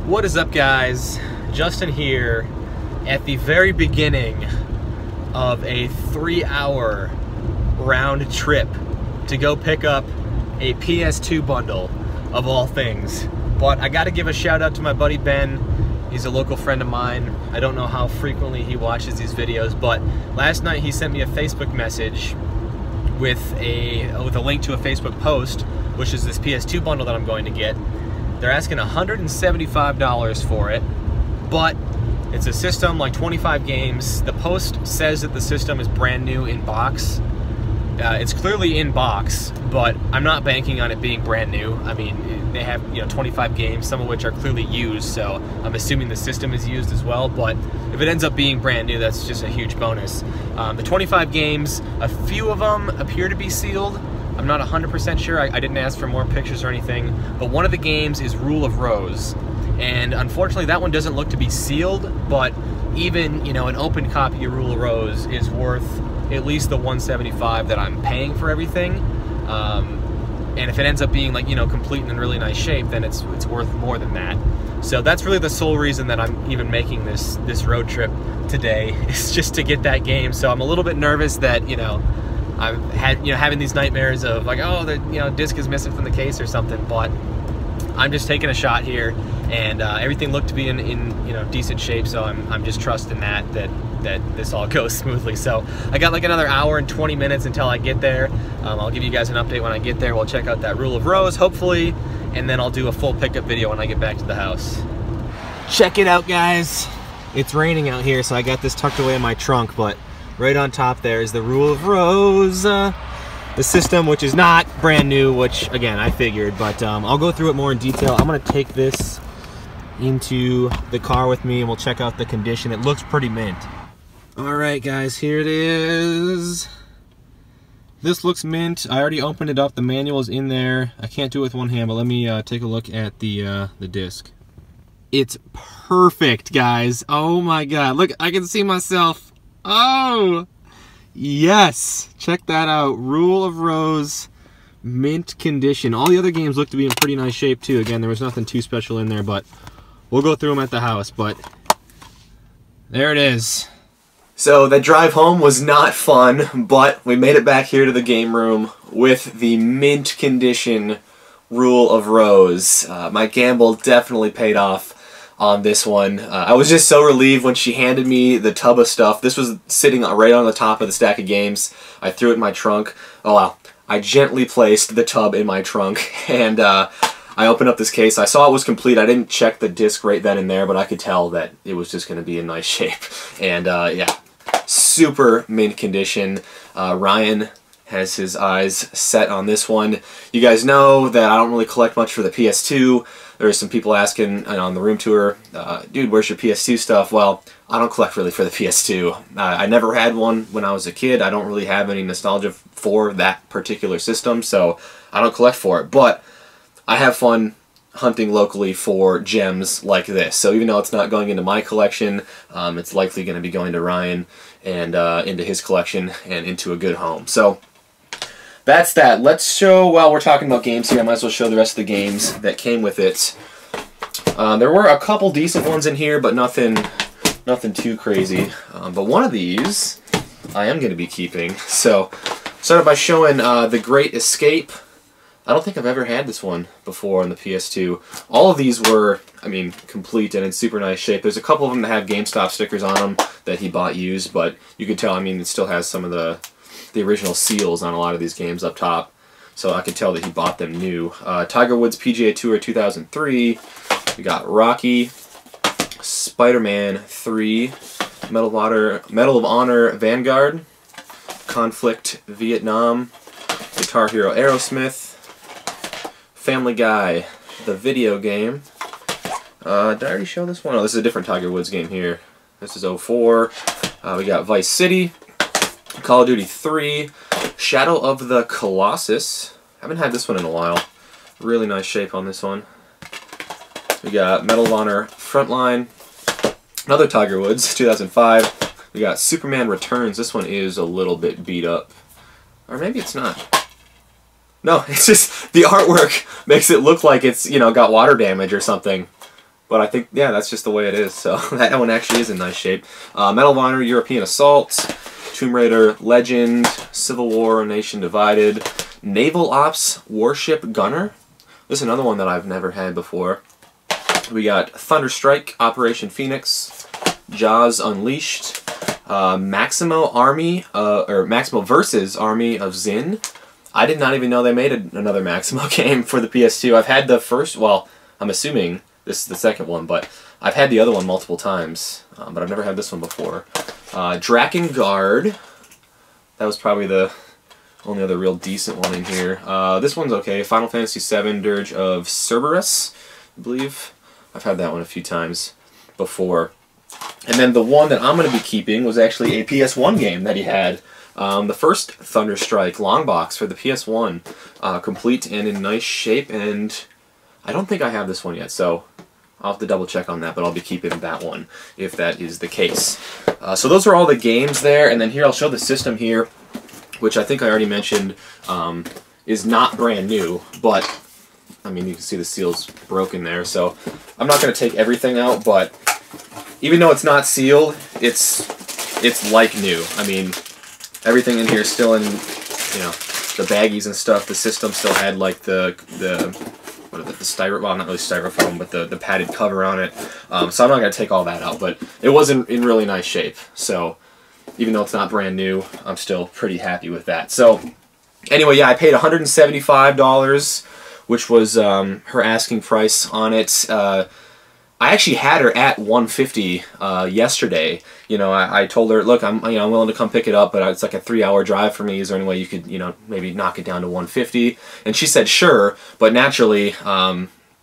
What is up, guys? Justin here at the very beginning of a 3-hour round trip to go pick up a PS2 bundle, of all things. But I gotta give a shout out to my buddy Ben. He's a local friend of mine. I don't know how frequently he watches these videos, but last night he sent me a Facebook message with a link to a Facebook post, which is this PS2 bundle that I'm going to get. They're asking $175 for it, but it's a system, like 25 games. The post says that the system is brand new in box. It's clearly in box, but I'm not banking on it being brand new. I mean, they have 25 games, some of which are clearly used, so I'm assuming the system is used as well. But if it ends up being brand new, that's just a huge bonus. The 25 games, a few of them appear to be sealed. I'm not 100% sure. I didn't ask for more pictures or anything, but one of the games is Rule of Rose, and unfortunately that one doesn't look to be sealed, but even an open copy of Rule of Rose is worth at least the $175 that I'm paying for everything. And if it ends up being complete and in really nice shape, then it's worth more than that. So that's really the sole reason that I'm even making this road trip today, is just to get that game. So I'm a little bit nervous that I've had having these nightmares of like, oh, the disc is missing from the case or something, but I'm just taking a shot here, and everything looked to be in decent shape, so I'm just trusting that this all goes smoothly. So I got like another hour and 20 minutes until I get there. I'll give you guys an update when I get there. We'll check out that Rule of Rose, hopefully, and then I'll do a full pickup video when I get back to the house. Check it out, guys. It's raining out here, so I got this tucked away in my trunk, but right on top there is the Rule of Rose, the system, which is not brand new, which again I figured, but I'll go through it more in detail. I'm gonna take this into the car with me and we'll check out the condition. It looks pretty mint. All right, guys, here it is. This looks mint. I already opened it up. The manual is in there. I can't do it with one hand, but let me take a look at the disc. It's perfect, guys. Oh my God, look, I can see myself. Oh, yes, check that out. Rule of Rose, mint condition. All the other games look to be in pretty nice shape too. Again, there was nothing too special in there, but we'll go through them at the house. But there it is. So that drive home was not fun, but we made it back here to the game room with the mint condition Rule of Rose. My gamble definitely paid off on this one. I was just so relieved when she handed me the tub of stuff. This was sitting right on the top of the stack of games. I threw it in my trunk. Oh wow. I gently placed the tub in my trunk, and I opened up this case. I saw it was complete. I didn't check the disc right then and there, but I could tell that it was just going to be in nice shape. And yeah, super mint condition. Ryan has his eyes set on this one. You guys know that I don't really collect much for the PS2. There's some people asking on the room tour, dude, where's your PS2 stuff? Well, I don't collect really for the PS2. I never had one when I was a kid. I don't really have any nostalgia for that particular system, so I don't collect for it. But I have fun hunting locally for gems like this. So even though it's not going into my collection, it's likely going to be going to Ryan and into his collection and into a good home. So that's that. Let's show, while we're talking about games here, I might as well show the rest of the games that came with it. There were a couple decent ones in here, but nothing too crazy. But one of these I am going to be keeping. So, started by showing The Great Escape. I don't think I've ever had this one before on the PS2. All of these were, I mean, complete and in super nice shape. There's a couple of them that have GameStop stickers on them that he bought used, but you could tell, I mean, it still has some of the original seals on a lot of these games up top, so I could tell that he bought them new. Tiger Woods PGA Tour 2003, we got Rocky, Spider-Man 3, Medal of Honor Vanguard, Conflict Vietnam, Guitar Hero Aerosmith, Family Guy, the video game. Did I already show this one? Oh, this is a different Tiger Woods game here. This is 04. We got Vice City, Call of Duty 3, Shadow of the Colossus. Haven't had this one in a while. Really nice shape on this one. We got Medal of Honor Frontline, another Tiger Woods, 2005. We got Superman Returns. This one is a little bit beat up. Or maybe it's not. No, it's just the artwork makes it look like it's, got water damage or something. but I think, yeah, that's just the way it is. So that one actually is in nice shape. Medal of Honor, European Assault, Tomb Raider, Legend, Civil War, Nation Divided, Naval Ops, Warship Gunner. This is another one that I've never had before. We got Thunderstrike, Operation Phoenix, Jaws Unleashed, Maximo versus Army of Zin. I did not even know they made another Maximo game for the PS2. I've had the first, well, I'm assuming this is the second one, but I've had the other one multiple times, but I've never had this one before. Drakengard. That was probably the only other real decent one in here. This one's okay. Final Fantasy VII, Dirge of Cerberus, I believe. I've had that one a few times before. And then the one that I'm going to be keeping was actually a PS1 game that he had. The first Thunderstrike long box for the PS1. Complete and in nice shape, and I don't think I have this one yet, so I'll have to double check on that, but I'll be keeping that one if that is the case. So those are all the games there, and then here I'll show the system here, which I think I already mentioned is not brand new, but I mean, you can see the seal's broken there, so I'm not going to take everything out, but even though it's not sealed, it's like new. I mean, everything in here is still in, you know, the baggies and stuff. The system still had like the styrofoam, well, not really styrofoam, but the padded cover on it. So I'm not going to take all that out, but it was in really nice shape. So even though it's not brand new, I'm still pretty happy with that. So anyway, yeah, I paid $175, which was her asking price on it. I actually had her at $150 yesterday. You know, I told her, look, I'm willing to come pick it up, but it's like a 3-hour drive for me. Is there any way you could, you know, maybe knock it down to $150? And she said sure, but naturally,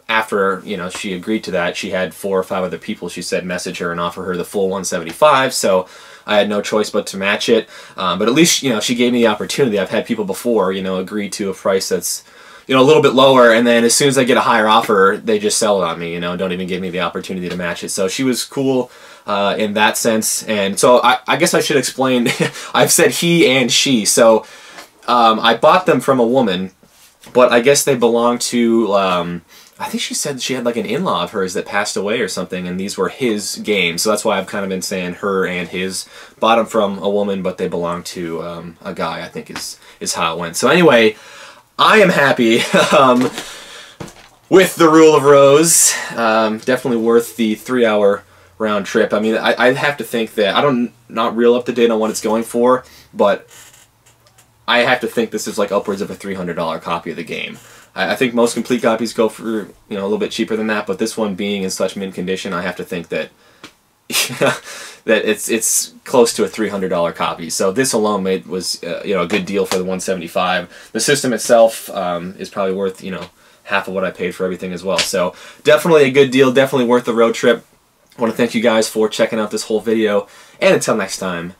after, you know, she agreed to that, she had 4 or 5 other people, she said, message her and offer her the full $175. So I had no choice but to match it. But at least, you know, she gave me the opportunity. I've had people before, you know, agree to a price that's, you know, a little bit lower, and then as soon as I get a higher offer, they just sell it on me, you know, don't even give me the opportunity to match it. So she was cool in that sense. And so I guess I should explain, I've said he and she. So I bought them from a woman, but I guess they belong to, I think she said she had like an in-law of hers that passed away or something, and these were his games. So that's why I've kind of been saying her and his. Bought them from a woman, but they belong to a guy, I think is how it went. So anyway, I am happy with the Rule of Rose. Definitely worth the 3-hour round trip. I mean, I have to think that, I'm not real up to date on what it's going for, but I have to think this is like upwards of a $300 copy of the game. I think most complete copies go for, you know, a little bit cheaper than that, but this one being in such mint condition, I have to think that that it's close to a $300 copy. So this alone was you know, a good deal for the $175. The system itself is probably worth, you know, half of what I paid for everything as well. So definitely a good deal, definitely worth the road trip. I want to thank you guys for checking out this whole video, and until next time,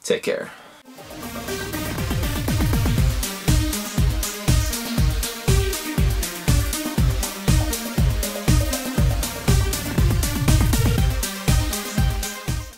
take care.